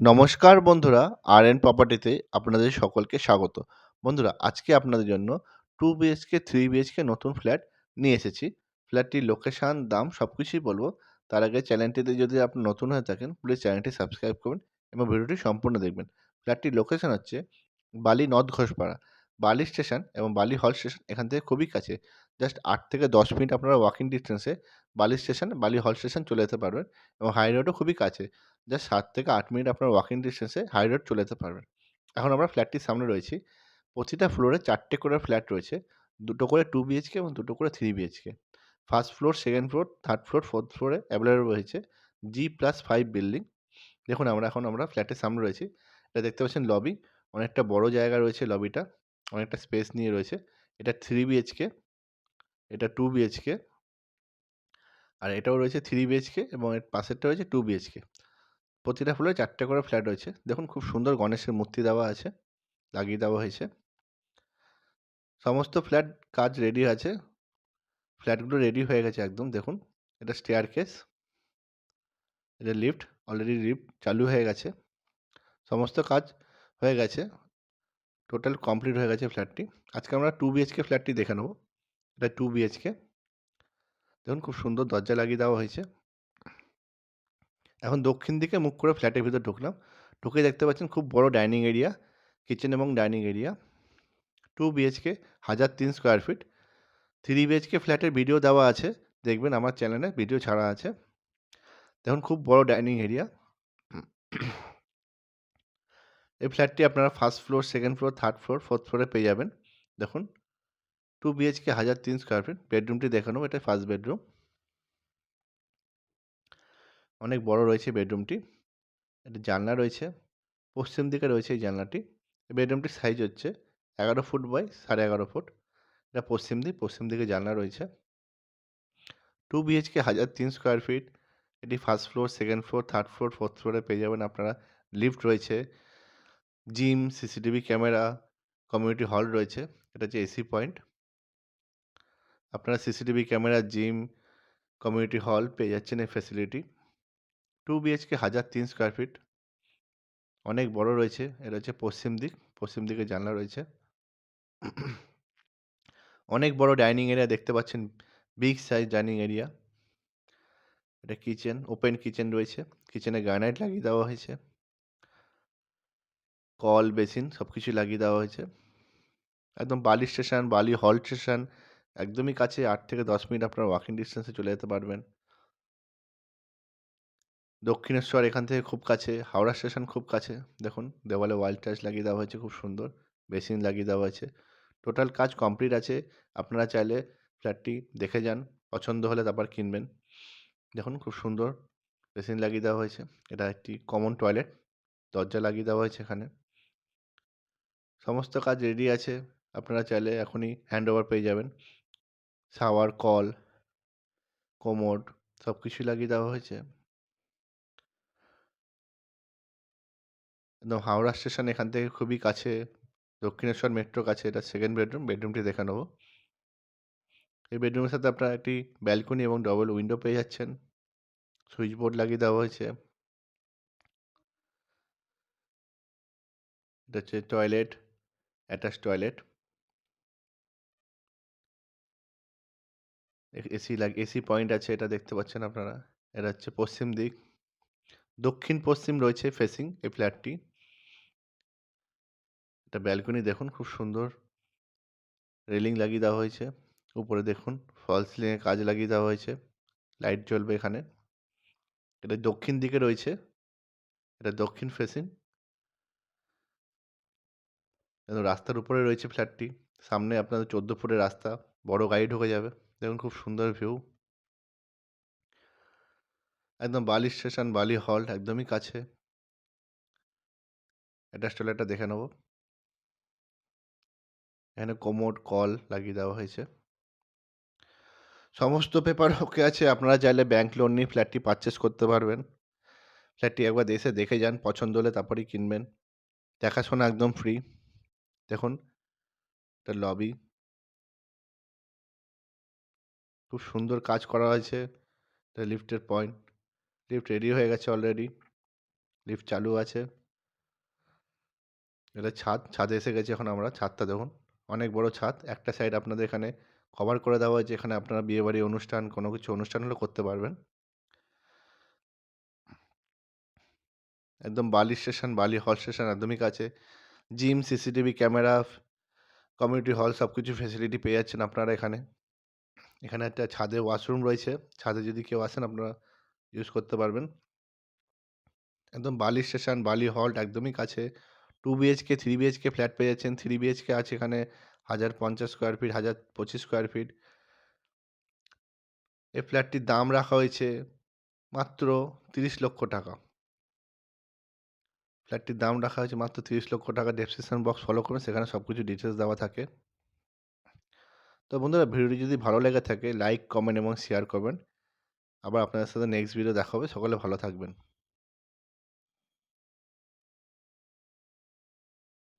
নমস্কার বন্ধুরা, আর.এন প্রপার্টিতে আপনাদের সকলকে স্বাগত। বন্ধুরা, আজকে আপনাদের জন্য 2 বিএইচকে, 3 বিএইচকে নতুন ফ্ল্যাট নিয়ে এসেছি। ফ্ল্যাটটির লোকেশন, দাম সবকিছুই বলবো। তার আগে চ্যানেলটিতে যদি আপনি নতুন হয়ে থাকেন, প্লিজ চ্যানেলটি সাবস্ক্রাইব করবেন এবং ভিডিওটি সম্পূর্ণ দেখবেন। ফ্ল্যাটটির লোকেশন হচ্ছে বালি নর্থ ঘোষপাড়া। বালি স্টেশন এবং বালি হল স্টেশন এখান থেকে খুবই কাছে। জাস্ট ৮ থেকে ১০ মিনিট আপনারা ওয়াকিং ডিসট্যান্সে বালি স্টেশন, বালি হল স্টেশন চলে যেতে পারবেন এবং হাই রোডও খুবই কাছে। জাস্ট ৭ থেকে ৮ মিনিট আপনার ওয়াকিং ডিসট্যান্সে হাই রোড চলে যেতে পারবেন। এখন আমরা ফ্ল্যাটটির সামনে রয়েছি। প্রতিটা ফ্লোরে ৪ টে করে ফ্ল্যাট রয়েছে। ২ টো করে 2 বিএইচকে এবং ২ টো করে 3 BHK. First floor, second floor, third floor, fourth ফ্লোরে অ্যাভেলেবল রয়েছে। G+5 building. দেখুন আমরা ফ্ল্যাটের সামনে রয়েছি। এটা দেখতে পাচ্ছেন লবি। অনেকটা বড় জায়গা রয়েছে লবিটা। অনেকটা স্পেস নিয়ে রয়েছে। এটা 3 বিএইচকে, এটা 2 বিএইচকে, আর এটাও রয়েছে 3 বিএইচকে এবং এর পাশেরটা রয়েছে 2 বিএইচকে। প্রতিটা ফ্লোরে ৪ টে করে ফ্ল্যাট রয়েছে। দেখুন খুব সুন্দর গণেশের মূর্তি দেওয়া আছে, লাগিয়ে দেওয়া হয়েছে। সমস্ত ফ্ল্যাট কাজ রেডি আছে। ফ্ল্যাটগুলো রেডি হয়ে গেছে একদম দেখুন। এটা স্টেয়ারকেস, এটা লিফট, অলরেডি লিফট চালু হয়ে গেছে। সমস্ত কাজ হয়ে গেছে। টোটাল কমপ্লিট হয়ে গেছে ফ্ল্যাটটি। আজকে আমরা 2 বিএইচকে ফ্ল্যাটটি দেখে নেব। এটা 2 বিএইচকে। দেখুন খুব সুন্দর দরজা লাগিয়ে দেওয়া হয়েছে। এখন দক্ষিণ দিকে মুখ করে ফ্ল্যাটের ভিতর ঢুকলাম। ঢুকে দেখতে পাচ্ছেন খুব বড় ডাইনিং এরিয়া, কিচেন এবং dining area. 2 BHK, 1003 square feet. 3 BHK ফ্ল্যাটের ভিডিও দেওয়া আছে। দেখবেন আমার চ্যানেলে ভিডিও ছাড়া আছে। দেখুন খুব বড় ডাইনিং এরিয়া। এই ফ্ল্যাটটি আপনারা first floor, second floor, third floor, fourth ফ্লোরে পেয়ে যাবেন। দেখুন 2 বিএইচকে, 1003 স্কোয়ার ফিট। বেডরুমটি দেখে নেব। এটা ফার্স্ট বেডরুম। অনেক বড় রয়েছে বেডরুমটি। একটা জানলা রয়েছে। পশ্চিম দিকে রয়েছে এই জানলাটি। এই বেডরুমটির সাইজ হচ্ছে 11 ফুট বাই 11.5 ফুট। এটা পশ্চিম দিক, পশ্চিম দিকে জানলা রয়েছে। 2 বিএইচকে, 1003 স্কোয়ার ফিট। এটি first floor, second floor, third floor, fourth ফ্লোরে পেয়ে যাবেন আপনারা। লিফট রয়েছে, gym, CCTV camera, community hall রয়েছে। এটা হচ্ছে এসি পয়েন্ট। আপনারা CCTV camera, gym, community hall পেয়ে যাচ্ছেন এই ফ্যাসিলিটি। 2 BHK, 1003 square feet. অনেক বড় রয়েছে। এটা হচ্ছে পশ্চিম দিক। পশ্চিম দিকে জানলা রয়েছে। অনেক বড় ডাইনিং এরিয়া দেখতে পাচ্ছেন। Big size dining area. এটা কিচেন, ওপেন কিচেন রয়েছে। কিচেনে গ্রানাইট লাগিয়ে দেওয়া হয়েছে। কল, বেসিন সবকিছু লাগিয়ে দেওয়া হয়েছে। একদম বালি স্টেশন, বালি হল স্টেশন একদমই কাছে। ৮ থেকে ১০ মিনিট আপনারা ওয়াকিং ডিসট্যান্সে চলে যেতে পারবেন। দক্ষিণেশ্বর এখান থেকে খুব কাছে। হাওড়া স্টেশন খুব কাছে। দেখুন দেওয়ালে ওয়াল টাইলস লাগিয়ে দেওয়া হয়েছে খুব সুন্দর। বেসিন লাগিয়ে দেওয়া হয়েছে। টোটাল কাজ কমপ্লিট আছে। আপনারা চাইলে ফ্ল্যাটটি দেখে যান। পছন্দ হলে তারপর কিনবেন। দেখুন খুব সুন্দর বেসিন লাগিয়ে দেওয়া হয়েছে। এটা একটি কমন টয়লেট। দরজা লাগিয়ে দেওয়া হয়েছে এখানে। সমস্ত কাজ রেডি আছে। আপনারা চাইলে এখনই হ্যান্ডওভার পেয়ে যাবেন। শাওয়ার, কল, কোমোড সবকিছুই লাগিয়ে দেওয়া হয়েছে। একদম হাওড়া স্টেশন এখান থেকে খুবই কাছে। দক্ষিণেশ্বর মেট্রো কাছে। এটা সেকেন্ড বেডরুম। বেডরুমটি দেখে নেব। এই বেডরুমের সাথে আপনারা একটি ব্যালকনি এবং ডবল উইন্ডো পেয়ে যাচ্ছেন। সুইচ বোর্ড লাগিয়ে দেওয়া হয়েছে। এটা হচ্ছে toilet, attach toilet. AC point আছে, এটা দেখতে পাচ্ছেন আপনারা। এটা হচ্ছে পশ্চিম দিক। দক্ষিণ পশ্চিম রয়েছে ফেসিং এই ফ্ল্যাটটি। এটা ব্যালকনি দেখুন খুব সুন্দর। রেলিং লাগিয়ে দেওয়া হয়েছে। উপরে দেখুন ফলস সিলিংয়ে কাজ লাগিয়ে দেওয়া হয়েছে। লাইট জ্বলবে এখানে। এটা দক্ষিণ দিকে রয়েছে। এটা দক্ষিণ ফেসিং। একদম রাস্তার উপরে রয়েছে ফ্ল্যাটটি। সামনে আপনাদের 14 ফুটের রাস্তা। বড় গাড়ি ঢুকে যাবে। দেখুন খুব সুন্দর ভিউ। একদম বালি স্টেশন, বালি হল্ট একদমই কাছে। অ্যাটাচ টয়লেটটা দেখে নেব। এখানে কোমোড, কল লাগিয়ে দেওয়া হয়েছে। সমস্ত পেপার ওকে আছে। আপনারা চাইলে ব্যাংক লোন নিয়ে ফ্ল্যাটটি পারচেস করতে পারবেন। ফ্ল্যাটটি একবার এসে দেখে যান। পছন্দ হলে তারপরেই কিনবেন। দেখাশোনা একদম ফ্রি। দেখুন এটা লবি। খুব সুন্দর কাজ করা হয়েছে। এটা লিফটের পয়েন্ট। লিফট রেডি হয়ে গেছে অলরেডি। লিফট চালু আছে। এটা ছাদ। ছাদে এসে গেছি এখন আমরা। ছাদটা দেখুন। অনেক বড় ছাদ। একটা সাইড আপনাদের এখানে কভার করে দেওয়া হয়েছে। এখানে আপনারা বিয়েবাড়ি অনুষ্ঠান, কোনো কিছু অনুষ্ঠান হলে করতে পারবেন। একদম বালি স্টেশন, বালি হল স্টেশন একদমই কাছে। Gym, CCTV camera, community hall সবকিছু ফেসিলিটি পেয়ে যাচ্ছেন আপনারা এখানে। এখানে একটা ছাদে ওয়াশরুম রয়েছে। ছাদে যদি কেউ আসেন আপনারা ইউজ করতে পারবেন। একদম বালি স্টেশন, বালি হল্ট একদমই কাছে। 2 বিএইচকে, 3 বিএইচকে ফ্ল্যাট পেয়ে যাচ্ছেন। 3 বিএইচকে আছে এখানে 1050 স্কোয়ার ফিট, 1025 স্কোয়ার ফিট। এই ফ্ল্যাটটির দাম রাখা হয়েছে মাত্র 30 লক্ষ টাকা। ফ্ল্যাটটির দাম রাখা হয়েছে মাত্র 30 লক্ষ টাকা। ডেসক্রিপশন বক্স ফলো করুন, সেখানে সবকিছু ডিটেইলস দেওয়া থাকে। তো বন্ধুরা, ভিডিওটি যদি ভালো লেগে থাকে লাইক, কমেন্ট এবং শেয়ার করবেন। আবার আপনাদের সাথে নেক্সট ভিডিও দেখা হবে। সকলে ভালো থাকবেন।